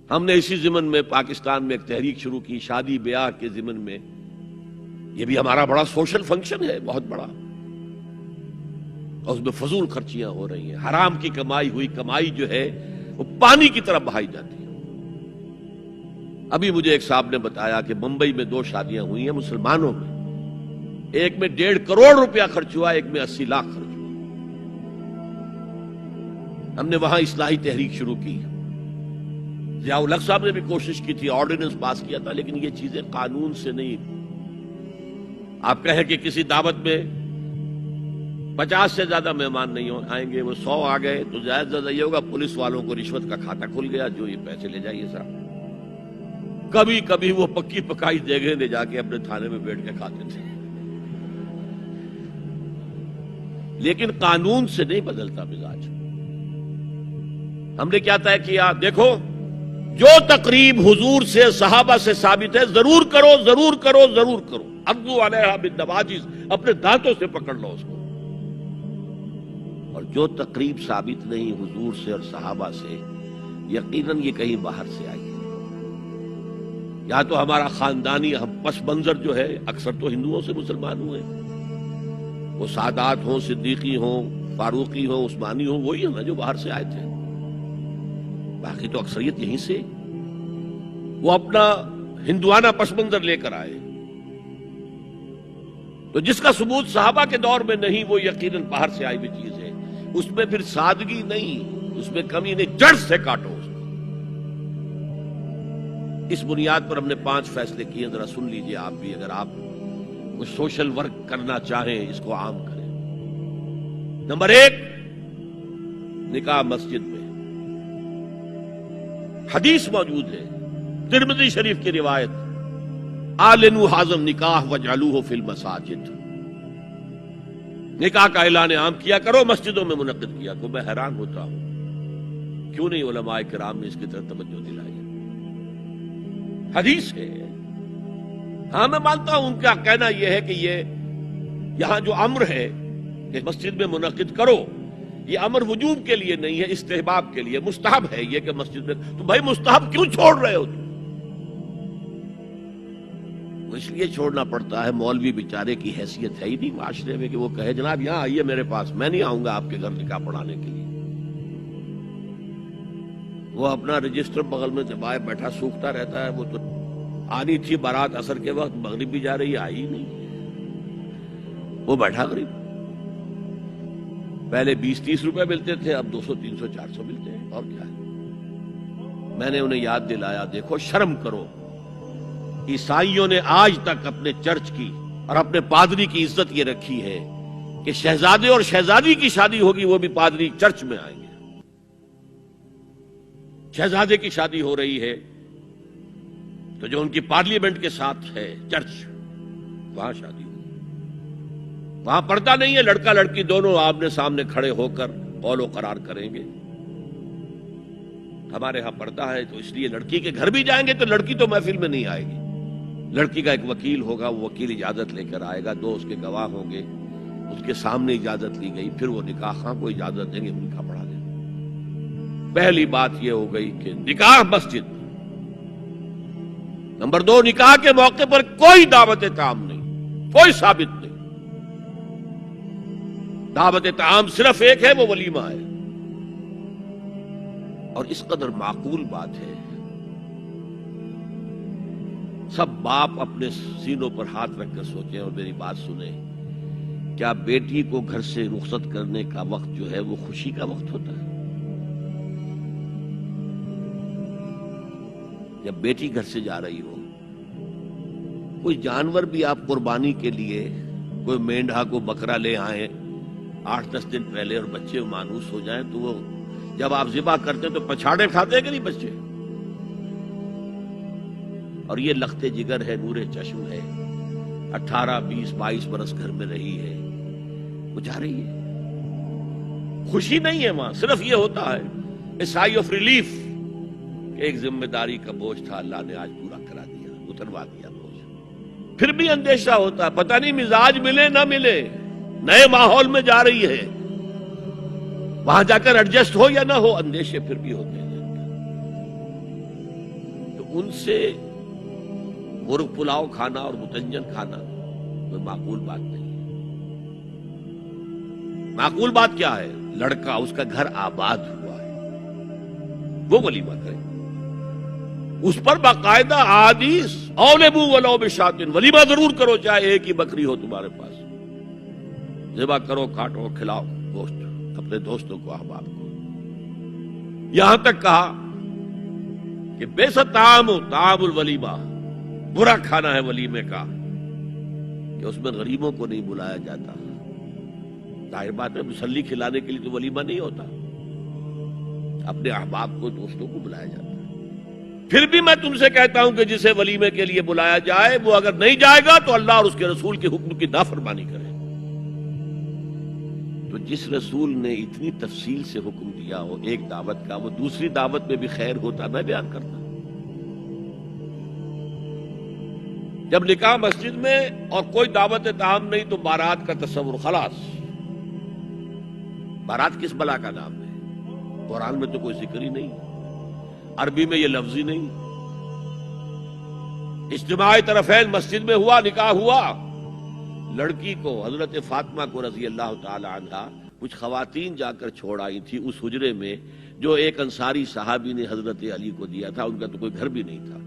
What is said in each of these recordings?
ہم نے اسی ضمن میں پاکستان میں ایک تحریک شروع کی شادی بیاہ کے ضمن میں. یہ بھی ہمارا بڑا سوشل فنکشن ہے، بہت بڑا، اور اس میں فضول خرچیاں ہو رہی ہیں. حرام کی کمائی ہوئی کمائی جو ہے وہ پانی کی طرح بہائی جاتی ہے. ابھی مجھے ایک صاحب نے بتایا کہ ممبئی میں 2 شادیاں ہوئی ہیں مسلمانوں میں، ایک میں 1.5 کروڑ روپیہ خرچ ہوا، ایک میں 80 لاکھ خرچ ہوا. ہم نے وہاں اصلاحی تحریک شروع کی. ضیاء الحق صاحب نے بھی کوشش کی تھی، آرڈیننس پاس کیا تھا، لیکن یہ چیزیں قانون سے نہیں. آپ کہیں کہ کسی دعوت میں 50 سے زیادہ مہمان نہیں آئیں گے، وہ 100 آ گئے تو زیادہ سے زیادہ یہ ہوگا پولیس والوں کو رشوت کا کھاتا کھل گیا، جو یہ پیسے لے جائیے صاحب. کبھی کبھی وہ پکی پکائی جگہ لے جا کے اپنے تھانے میں بیٹھ کے کھاتے تھے. لیکن قانون سے نہیں بدلتا مزاج. ہم نے کیا طے کیا؟ دیکھو، جو تقریب حضور سے صحابہ سے ثابت ہے ضرور کرو، ضرور کرو، ضرور کرو. عضو علیہا بالنواجذ، اپنے دانتوں سے پکڑ لو اس کو. اور جو تقریب ثابت نہیں حضور سے اور صحابہ سے، یقیناً یہ کہیں باہر سے آئی ہے. یا تو ہمارا خاندانی پس منظر جو ہے، اکثر تو ہندوؤں سے مسلمان ہوئے، وہ سادات ہوں، صدیقی ہوں، فاروقی ہوں، عثمانی ہوں، وہی ہیں جو باہر سے آئے تھے. باقی تو اکثریت یہیں سے، وہ اپنا ہندوانہ پس منظر لے کر آئے. تو جس کا ثبوت صحابہ کے دور میں نہیں، وہ یقیناً باہر سے آئی ہوئی چیز ہے. اس میں پھر سادگی نہیں، اس میں کمی نہیں، جڑ سے کاٹو اس کو. اس بنیاد پر ہم نے 5 فیصلے کیے، ذرا سن لیجئے آپ بھی. اگر آپ کچھ سوشل ورک کرنا چاہیں اس کو عام کریں. نمبر 1، نکاح مسجد میں. حدیث موجود ہے، ترمذی شریف کی روایت، اعلنوا ھذا النکاح واجعلوہ فی المساجد. نکاح کا اعلان عام کیا کرو، مسجدوں میں منعقد کیا کرو. میں حیران ہوتا ہوں کیوں نہیں علماء کرام نے اس کی طرف توجہ دلائی. حدیث ہے. ہاں میں مانتا ہوں ان کا کہنا یہ ہے کہ یہ یہاں جو امر ہے کہ مسجد میں منعقد کرو، یہ امر وجوب کے لیے نہیں ہے، استحباب کے لیے. مستحب ہے یہ کہ مسجد میں. تو بھائی مستحب کیوں چھوڑ رہے ہو تم؟ اس لیے چھوڑنا پڑتا ہے، مولوی بیچارے کی حیثیت ہے ہی نہیں معاشرے میں کہ وہ کہے جناب یہاں آئیے میرے پاس، میں نہیں آؤں گا آپ کے گھر نکاح پڑھانے کے لیے. وہ اپنا رجسٹر بغل میں دبائے بیٹھا سوکھتا رہتا ہے. وہ تو آنی تھی بارات عصر کے وقت، مغرب بھی جا رہی ہے، آئی ہی نہیں. وہ بیٹھا غریب. پہلے 20-30 روپے ملتے تھے، اب 200 300 400 ملتے ہیں. اور کیا ہے؟ میں نے انہیں یاد دلایا، دیکھو شرم کرو. عیسائیوں نے آج تک اپنے چرچ کی اور اپنے پادری کی عزت یہ رکھی ہے کہ شہزادے اور شہزادی کی شادی ہوگی وہ بھی پادری چرچ میں آئیں گے. شہزادے کی شادی ہو رہی ہے تو جو ان کی پارلیمنٹ کے ساتھ ہے چرچ، وہاں شادی ہوگی. وہاں پردہ نہیں ہے، لڑکا لڑکی دونوں آمنے سامنے کھڑے ہو کر قول و قرار کریں گے. ہمارے ہاں پردہ ہے تو اس لیے لڑکی کے گھر بھی جائیں گے تو لڑکی تو محفل میں نہیں آئے گی. لڑکی کا ایک وکیل ہوگا، وہ وکیل اجازت لے کر آئے گا، 2 اس کے گواہ ہوں گے، اس کے سامنے اجازت لی گئی، پھر وہ نکاح خواہ کو اجازت دیں گے، نکاح پڑھا دیں گے. پہلی بات یہ ہو گئی کہ نکاح مسجد. نمبر 2، نکاح کے موقع پر کوئی دعوت طعام نہیں، کوئی ثابت نہیں. دعوت طعام صرف ایک ہے، وہ ولیمہ ہے. اور اس قدر معقول بات ہے، سب باپ اپنے سینوں پر ہاتھ رکھ کر سوچیں اور میری بات سنیں. کیا بیٹی کو گھر سے رخصت کرنے کا وقت جو ہے وہ خوشی کا وقت ہوتا ہے؟ جب بیٹی گھر سے جا رہی ہو، کوئی جانور بھی آپ قربانی کے لیے، کوئی مینڈھا کو بکرا لے آئیں 8-10 دن پہلے اور بچے مانوس ہو جائیں تو وہ جب آپ ذبح کرتے تو پچھاڑے کھاتے ہیں کہ نہیں بچے؟ اور یہ لخت جگر ہے، نور چشم ہے، 18 20 22 برس گھر میں رہی ہے، وہ جا رہی ہے. خوشی نہیں ہے وہاں، صرف یہ ہوتا ہے اے سائی آف ریلیف کہ ایک ذمہ داری کا بوجھ تھا، اللہ نے آج پورا کرا دیا، اتروا دیا بوجھ. پھر بھی اندیشہ ہوتا ہے، پتہ نہیں مزاج ملے نہ ملے، نئے ماحول میں جا رہی ہے، وہاں جا کر ایڈجسٹ ہو یا نہ ہو، اندیشے پھر بھی ہوتے ہیں. ان سے مرغ پلاؤ کھانا اور متنجن کھانا کوئی معقول بات نہیں ہے۔ معقول بات کیا ہے؟ لڑکا اس کا گھر آباد ہوا ہے، وہ ولیمہ کرے، اس پر باقاعدہ احادیث اولبو ولو بشاتن، ولیمہ ضرور کرو چاہے ایک ہی بکری ہو تمہارے پاس، ذبح کرو، کاٹو، کھلاؤ گوشت اپنے دوستوں کو، احباب کو۔ یہاں تک کہا کہ بیس طعام الولیمہ، برا کھانا ہے ولیمے کا کہ اس میں غریبوں کو نہیں بلایا جاتا۔ ظاہر بات ہے مسلی کھلانے کے لیے تو ولیمہ نہیں ہوتا، اپنے احباب کو، دوستوں کو بلایا جاتا ہے۔ پھر بھی میں تم سے کہتا ہوں کہ جسے ولیمے کے لیے بلایا جائے وہ اگر نہیں جائے گا تو اللہ اور اس کے رسول کے حکم کی نافرمانی کرے۔ تو جس رسول نے اتنی تفصیل سے حکم دیا ہو ایک دعوت کا، وہ دوسری دعوت میں بھی خیر ہوتا میں بیان کرتا۔ جب نکاح مسجد میں اور کوئی دعوت طعام نہیں تو بارات کا تصور، خلاص۔ بارات کس بلا کا نام ہے؟ قرآن میں تو کوئی ذکر ہی نہیں، عربی میں یہ لفظ ہی نہیں۔ اجتماعی طرفین مسجد میں ہوا، نکاح ہوا، لڑکی کو، حضرت فاطمہ کو رضی اللہ تعالی عنہا، کچھ خواتین جا کر چھوڑ آئی تھی اس حجرے میں جو ایک انصاری صحابی نے حضرت علی کو دیا تھا، ان کا تو کوئی گھر بھی نہیں تھا۔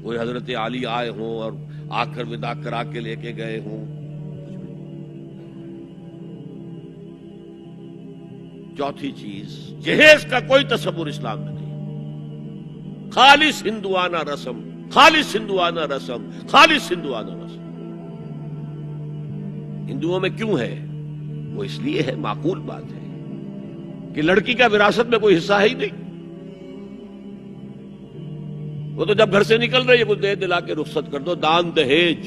کوئی حضرت علی آئے ہوں اور آ کر ودا کرا کے لے کے گئے ہوں۔ چوتھی چیز، جہیز کا کوئی تصور اسلام میں نہیں، خالص ہندوانہ رسم، خالص ہندوانہ رسم، خالص ہندوانہ رسم۔ ہندوؤں میں کیوں ہے؟ وہ اس لیے ہے، معقول بات ہے کہ لڑکی کا وراثت میں کوئی حصہ ہے ہی نہیں۔ وہ تو جب گھر سے نکل رہی ہے کچھ دے دلا کے رخصت کر دو، دان دہیج،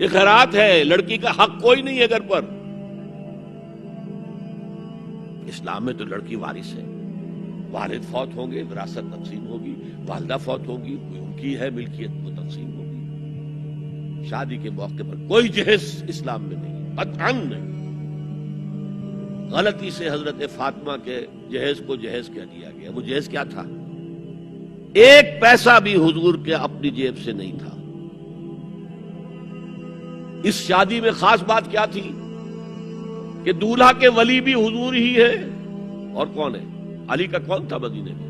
یہ خیرات ہے، لڑکی کا حق کوئی نہیں ہے گھر پر۔ اسلام میں تو لڑکی وارث ہے، والد فوت ہوں گے وراثت تقسیم ہوگی، والدہ فوت ہوگی ان کی ہے ملکیت وہ تقسیم ہوگی۔ شادی کے موقع پر کوئی جہیز اسلام میں نہیں، قطعاً نہیں۔ غلطی سے حضرت فاطمہ کے جہیز کو جہیز کہہ دیا گیا۔ وہ جہیز کیا تھا؟ ایک پیسہ بھی حضور کے اپنی جیب سے نہیں تھا۔ اس شادی میں خاص بات کیا تھی کہ دولہا کے ولی بھی حضور ہی ہے، اور کون ہے؟ علی کا کون تھا مدینے میں؟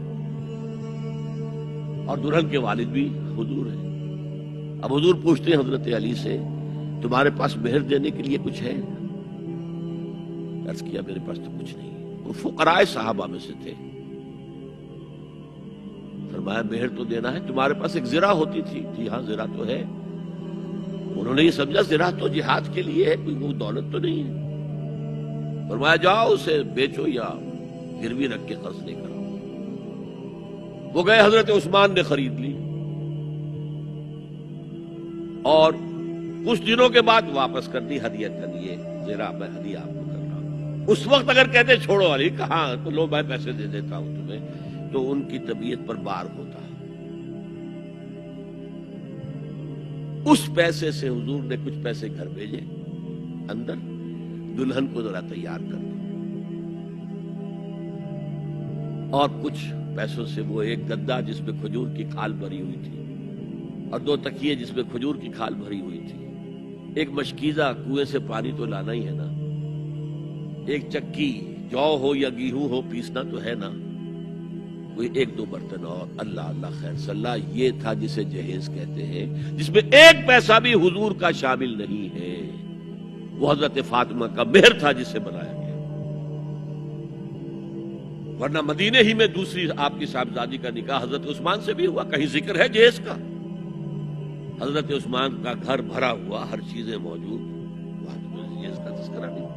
اور دلہن کے والد بھی حضور ہیں۔ اب حضور پوچھتے ہیں حضرت علی سے، تمہارے پاس مہر دینے کے لیے کچھ ہے؟ عرض کیا میرے پاس تو کچھ نہیں۔ وہ فقراء صحابہ میں سے تھے۔ فرمایا مہر تو دینا ہے، تمہارے پاس ایک زرہ ہوتی تھی؟ جی ہاں زرہ تو ہے۔ انہوں نے یہ سمجھا زرہ تو جہاد کے لیے ہے، کوئی وہ دولت تو نہیں ہے۔ فرمایا جاؤ اسے بیچو یا گروی رکھ کے قرض لے کر۔ وہ گئے، حضرت عثمان نے خرید لی، اور کچھ دنوں کے بعد واپس کر دی ہدیتاً، یہ زرہ میں ہدیہ آپ کو کر رہا ہوں۔ اس وقت اگر کہتے چھوڑو علی، کہاں تو لو میں پیسے دے دیتا ہوں تمہیں، تو ان کی طبیعت پر بار ہوتا۔ اس پیسے سے حضور نے کچھ پیسے گھر بھیجے اندر، دلہن کو ذرا تیار کر دو، اور کچھ پیسوں سے وہ ایک گدا جس میں کھجور کی کھال بھری ہوئی تھی، اور 2 تکیے جس میں کھجور کی کھال بھری ہوئی تھی، ایک مشکیزہ، کنویں سے پانی تو لانا ہی ہے نا، ایک چکی، جو ہو یا گیہوں ہو پیسنا تو ہے نا، کوئی 1-2 برتن، اور اللہ اللہ خیر صلی اللہ، یہ تھا جسے جہیز کہتے ہیں، جس میں ایک پیسہ بھی حضور کا شامل نہیں ہے۔ وہ حضرت فاطمہ کا مہر تھا جسے بنایا گیا، ورنہ مدینے ہی میں دوسری آپ کی صاحبزادی کا نکاح حضرت عثمان سے بھی ہوا، کہیں ذکر ہے جہیز کا؟ حضرت عثمان کا گھر بھرا ہوا، ہر چیزیں موجود، وہاں تو جہیز کا تذکرہ نہیں۔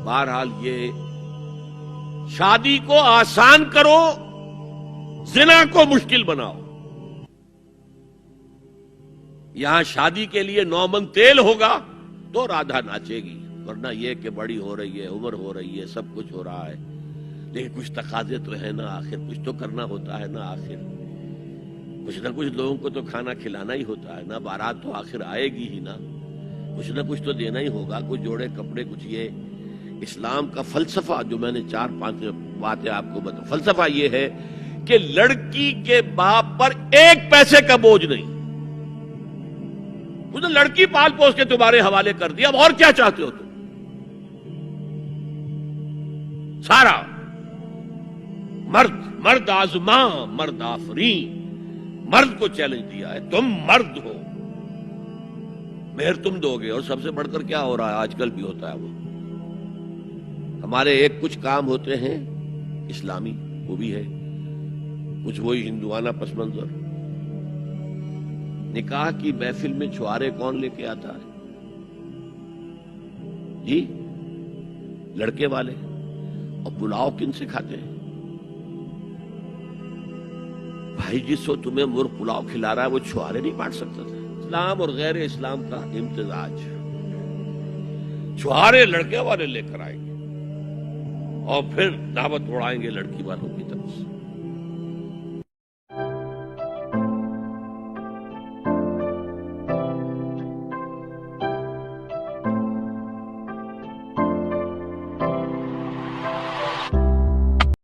بہرحال یہ شادی کو آسان کرو، زنا کو مشکل بناؤ۔ یہاں شادی کے لیے 9 من تیل ہوگا تو رادھا ناچے گی، ورنہ یہ کہ بڑی ہو رہی ہے، عمر ہو رہی ہے، سب کچھ ہو رہا ہے، لیکن کچھ تقاضے تو ہے نا، آخر کچھ تو کرنا ہوتا ہے نا، آخر کچھ نہ کچھ لوگوں کو تو کھانا کھلانا ہی ہوتا ہے نا، بارات تو آخر آئے گی ہی نا، کچھ نہ کچھ تو دینا ہی ہوگا، کچھ جوڑے کپڑے، کچھ یہ اسلام کا فلسفہ جو میں نے 4-5 بات ہے آپ کو بتا. فلسفہ یہ ہے کہ لڑکی کے باپ پر ایک پیسے کا بوجھ نہیں. اس نے لڑکی پال پوس کے تمہارے حوالے کر دیا, اب اور کیا چاہتے ہو تم؟ سارا مرد آزماں مرد آفرین, مرد کو چیلنج دیا ہے, تم مرد ہو, مہر تم دو گے. اور سب سے بڑھ کر کیا ہو رہا ہے آج کل بھی ہوتا ہے, وہ ہمارے ایک کچھ کام ہوتے ہیں اسلامی, وہ بھی ہے کچھ وہی ہندوانہ پس منظر. نکاح کی محفل میں چھوارے کون لے کے آتا ہے جی؟ لڑکے والے. اور پلاؤ کن سے کھاتے ہیں بھائی؟ جس کو تمہیں مرغ پلاؤ کھلا رہا ہے وہ چھوارے نہیں بانٹ سکتا تھا. اسلام اور غیر اسلام کا امتزاج. چھوارے لڑکے والے لے کر آئیں گے اور پھر دعوت اڑائیں گے لڑکی والوں کی طرف سے.